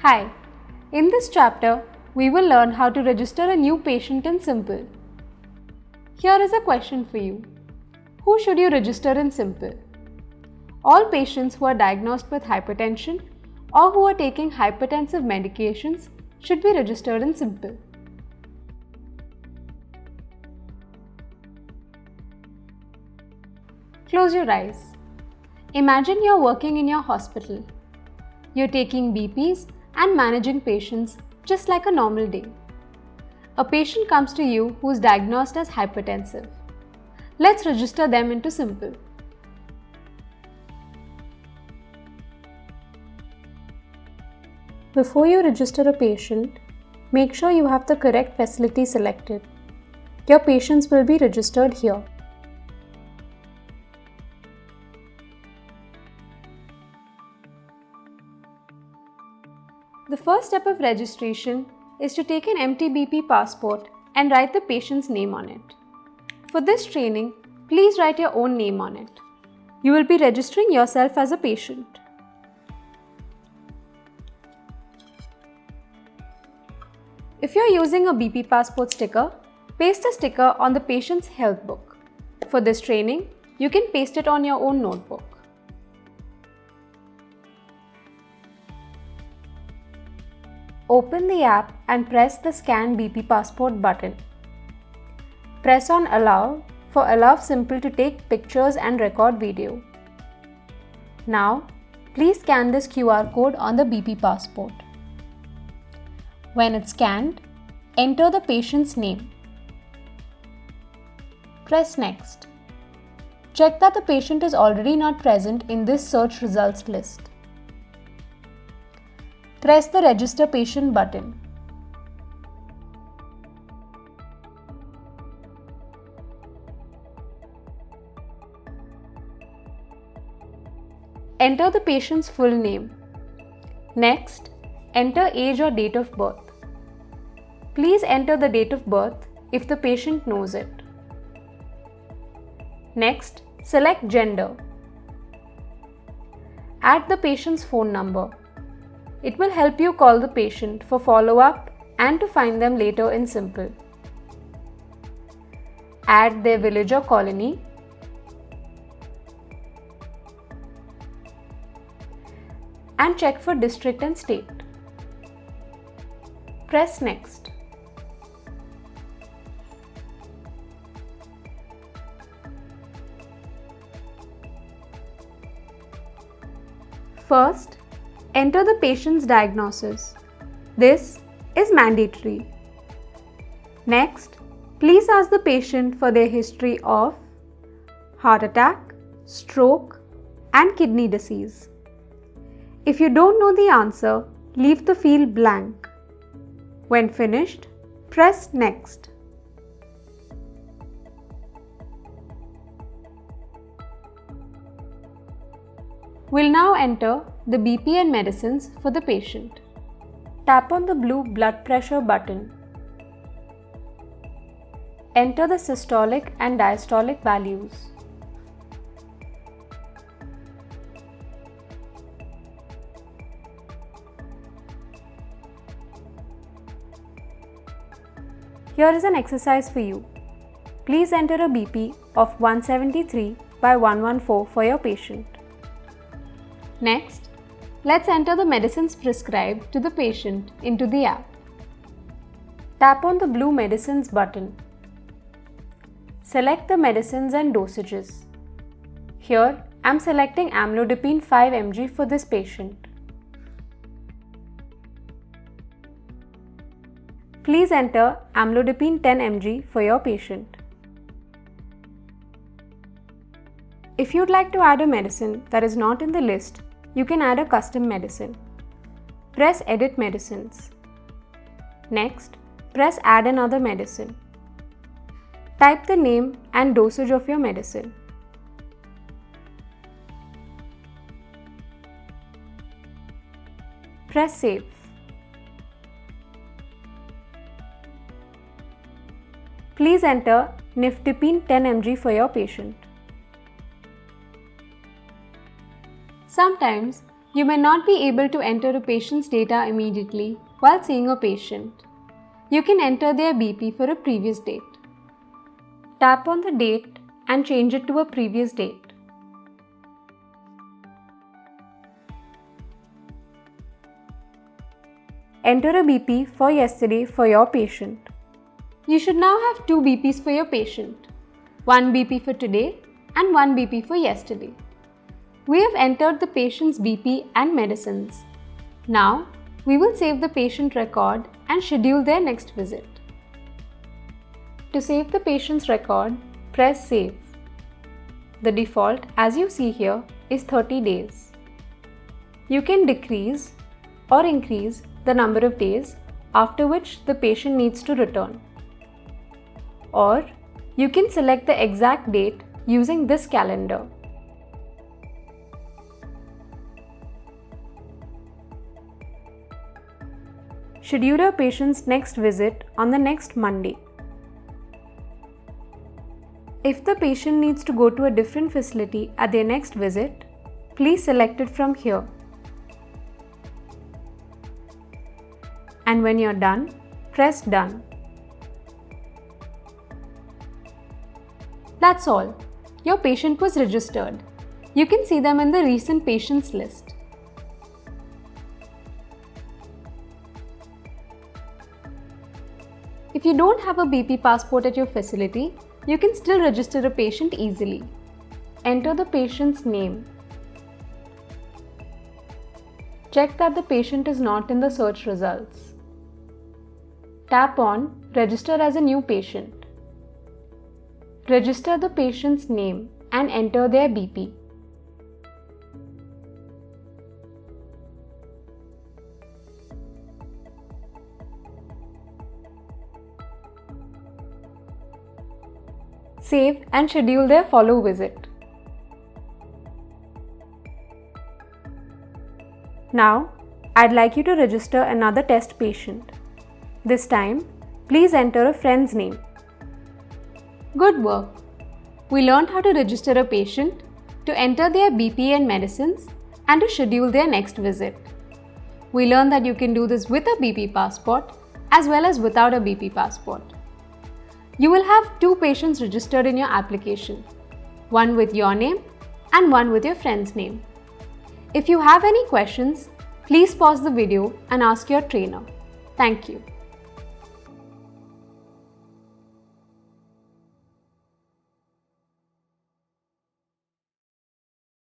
Hi, in this chapter, we will learn how to register a new patient in Simple. Here is a question for you. Who should you register in Simple? All patients who are diagnosed with hypertension or who are taking hypertensive medications should be registered in Simple. Close your eyes. Imagine you're working in your hospital. You're taking BPs and managing patients just like a normal day. A patient comes to you who is diagnosed as hypertensive. Let's register them into Simple. Before you register a patient, make sure you have the correct facility selected. Your patients will be registered here. The first step of registration is to take an empty BP passport and write the patient's name on it. For this training, please write your own name on it. You will be registering yourself as a patient. If you are using a BP passport sticker, paste a sticker on the patient's health book. For this training, you can paste it on your own notebook. Open the app and press the Scan BP Passport button. Press on Allow for Allow Simple to take pictures and record video. Now, please scan this QR code on the BP passport. When it's scanned, enter the patient's name. Press Next. Check that the patient is already not present in this search results list. Press the Register Patient button. Enter the patient's full name. Next, enter age or date of birth. Please enter the date of birth if the patient knows it. Next, select gender. Add the patient's phone number. It will help you call the patient for follow-up and to find them later in Simple. Add their village or colony. And check for district and state. Press Next. First, enter the patient's diagnosis. This is mandatory. Next, please ask the patient for their history of heart attack, stroke, and kidney disease. If you don't know the answer, leave the field blank. When finished, press Next. We'll now enter the BP and medicines for the patient. Tap on the blue blood pressure button. Enter the systolic and diastolic values. Here is an exercise for you. Please enter a BP of 173 by 114 for your patient. Next, let's enter the medicines prescribed to the patient into the app. Tap on the blue Medicines button. Select the medicines and dosages. Here, I'm selecting Amlodipine 5 mg for this patient. Please enter Amlodipine 10 mg for your patient. If you'd like to add a medicine that is not in the list, you can add a custom medicine. Press Edit Medicines. Next, press Add another medicine. Type the name and dosage of your medicine. Press Save. Please enter Nifedipine 10 mg for your patient. Sometimes You may not be able to enter a patient's data immediately while seeing a patient. You can enter their BP for a previous date. Tap on the date and change it to a previous date. Enter a BP for yesterday for your patient. You should now have 2 BPs for your patient. 1 BP for today and 1 BP for yesterday. We have entered the patient's BP and medicines. Now, we will save the patient record and schedule their next visit. To save the patient's record, press Save. The default, as you see here, is 30 days. You can decrease or increase the number of days after which the patient needs to return. Or you can select the exact date using this calendar. Schedule your patient's next visit on the next Monday. If the patient needs to go to a different facility at their next visit, please select it from here. And when you're done, press Done. That's all. Your patient was registered. You can see them in the recent patients list. If you don't have a BP passport at your facility, you can still register a patient easily. Enter the patient's name. Check that the patient is not in the search results. Tap on Register as a new patient. Register the patient's name and enter their BP. Save and schedule their follow visit. Now, I'd like you to register another test patient. This time, please enter a friend's name. Good work! We learned how to register a patient, to enter their BP and medicines, and to schedule their next visit. We learned that you can do this with a BP passport as well as without a BP passport. You will have 2 patients registered in your application, one with your name and one with your friend's name. If you have any questions, please pause the video and ask your trainer. Thank you.